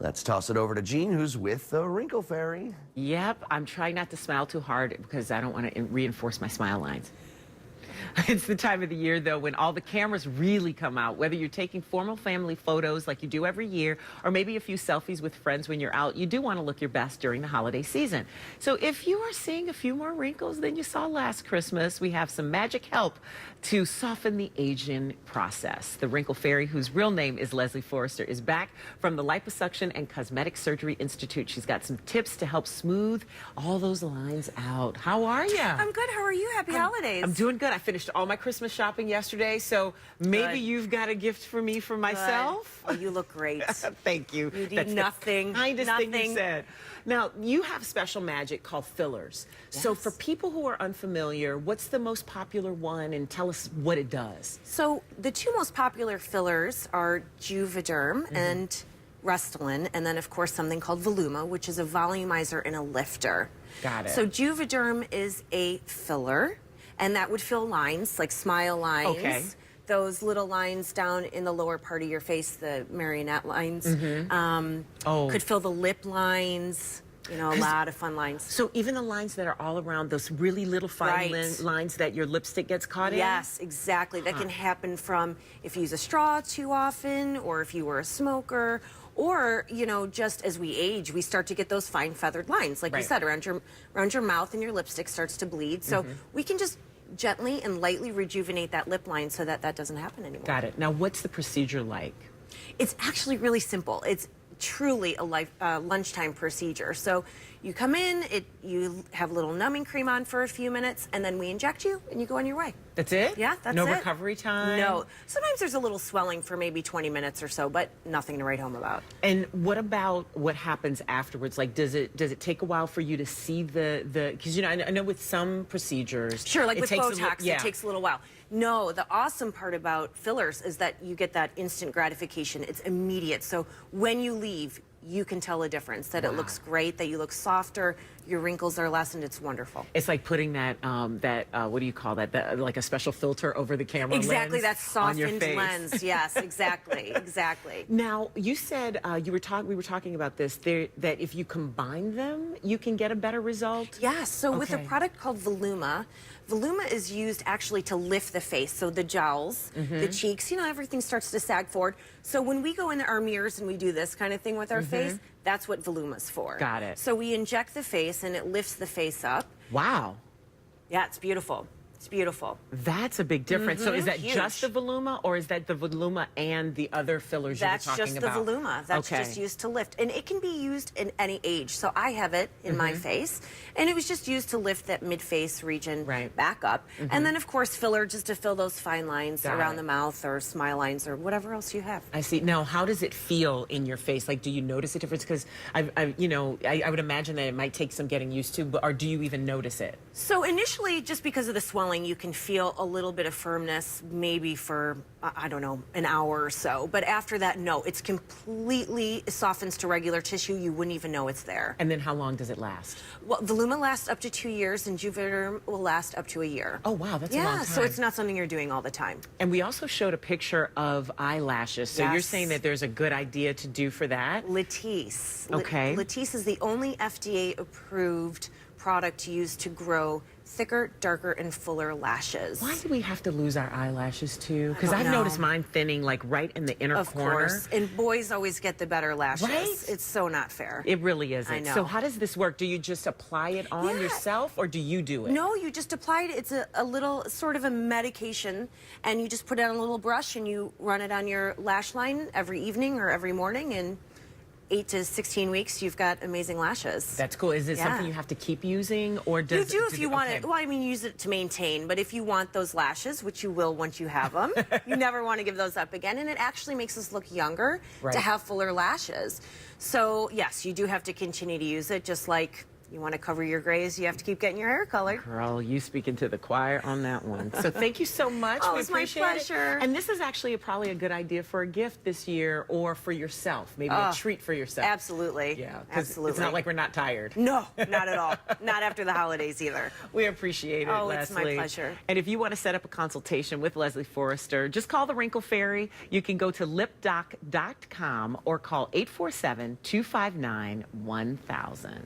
Let's toss it over to Jean, who's with the Wrinkle Fairy. Yep, I'm trying not to smile too hard because I don't want to reinforce my smile lines. It's the time of the year, though, when all the cameras really come out, whether you're taking formal family photos like you do every year, or maybe a few selfies with friends when you're out. You do want to look your best during the holiday season. So if you are seeing a few more wrinkles than you saw last Christmas, we have some magic help to soften the aging process. The Wrinkle Fairy, whose real name is Leslie Forrester, is back from the Liposuction and Cosmetic Surgery Institute. She's got some tips to help smooth all those lines out. How are you? I'm good. How are you? Happy holidays. I'm doing good. I finished all my Christmas shopping yesterday, so maybe you've got a gift for me for myself. Oh, you look great. Thank you. You need nothing. The kindest thing you said. Now, you have special magic called fillers. Yes. So for people who are unfamiliar, what's the most popular one, and tell us what it does. So the two most popular fillers are Juvederm and Restylane, and then of course something called Voluma, which is a volumizer and a lifter. Got it. So Juvederm is a filler, and that would fill lines, like smile lines. Okay. Those little lines down in the lower part of your face, the marionette lines, could fill the lip lines. You know, a lot of fun lines. So even the lines that are all around, those really little fine lines that your lipstick gets caught in? Yes, exactly. That can happen from if you use a straw too often, or if you were a smoker, or, you know, just as we age, we start to get those fine feathered lines, like you said, around your mouth, and your lipstick starts to bleed. So we can just gently and lightly rejuvenate that lip line so that that doesn't happen anymore. Got it. Now, what's the procedure like? It's actually really simple. It's truly a lunchtime procedure. So you come in, you have a little numbing cream on for a few minutes, and then we inject you, and you go on your way. That's it? Yeah, that's no it. No recovery time? No. Sometimes there's a little swelling for maybe 20 minutes or so, but nothing to write home about. And what about what happens afterwards? Like, does it take a while for you to see because, you know, I know with some procedures... Sure, like with Botox, it takes a little while. No, the awesome part about fillers is that you get that instant gratification. It's immediate. So when you leave, you can tell a difference, that it looks great, that you look softer, your wrinkles are lessened. It's wonderful. It's like putting that, what do you call that? Like a special filter over the camera exactly, lens that softened lens. Yes, exactly, exactly. Now, you said, we were talking about this, that if you combine them, you can get a better result? Yes, so with a product called Voluma, Voluma is used actually to lift the face, so the jowls, the cheeks, you know, everything starts to sag forward. So when we go into our mirrors and we do this kind of thing with our face, that's what Voluma's for. Got it. So we inject the face and it lifts the face up. Wow. Yeah, it's beautiful. It's beautiful. That's a big difference. So is that Huge. just the Voluma, or is that the Voluma and the other fillers you were talking about? That's just the Voluma. That's just used to lift. And it can be used in any age. So I have it in my face, and it was just used to lift that mid-face region back up. And then, of course, filler just to fill those fine lines around the mouth, or smile lines, or whatever else you have. I see. Now, how does it feel in your face? Like, do you notice a difference? Because, I would imagine that it might take some getting used to, or do you even notice it? So initially, just because of the swelling, you can feel a little bit of firmness, maybe for, I don't know, an hour or so. But after that, no, it's completely softens to regular tissue. You wouldn't even know it's there. And then how long does it last? Well, Voluma lasts up to 2 years, and Juvederm will last up to a year. Oh, wow, that's a long time. Yeah, so it's not something you're doing all the time. And we also showed a picture of eyelashes. So you're saying that there's a good idea to do for that? Latisse. Okay. Latisse is the only FDA-approved product used to grow thicker, darker, and fuller lashes. Why do we have to lose our eyelashes too? Because I've know. noticed mine thinning like right in the inner corner. Of course. And boys always get the better lashes. Right? It's so not fair. It really isn't. I know. So how does this work? Do you just apply it on yourself, or do you do it? No, you just apply it. It's a little sort of a medication, and you just put it on a little brush and you run it on your lash line every evening or every morning, and 8 to 16 weeks, you've got amazing lashes. That's cool. Is it something you have to keep using, or does you do if you want it? Well, I mean, use it to maintain, but if you want those lashes, which you will once you have them, you never want to give those up again, and it actually makes us look younger to have fuller lashes. So yes, you do have to continue to use it, just like you want to cover your grays, you have to keep getting your hair colored. Girl, you speaking to the choir on that one. So thank you so much. Oh, We it's my appreciate pleasure. it. And this is actually probably a good idea for a gift this year or for yourself. Maybe a treat for yourself. Absolutely. Yeah, 'cause absolutely. it's not like we're not tired. No, not at all. Not after the holidays either. We appreciate it, Oh, Leslie. it's my pleasure. And if you want to set up a consultation with Leslie Forrester, just call the Wrinkle Fairy. You can go to lipdoc.com or call 847-259-1000.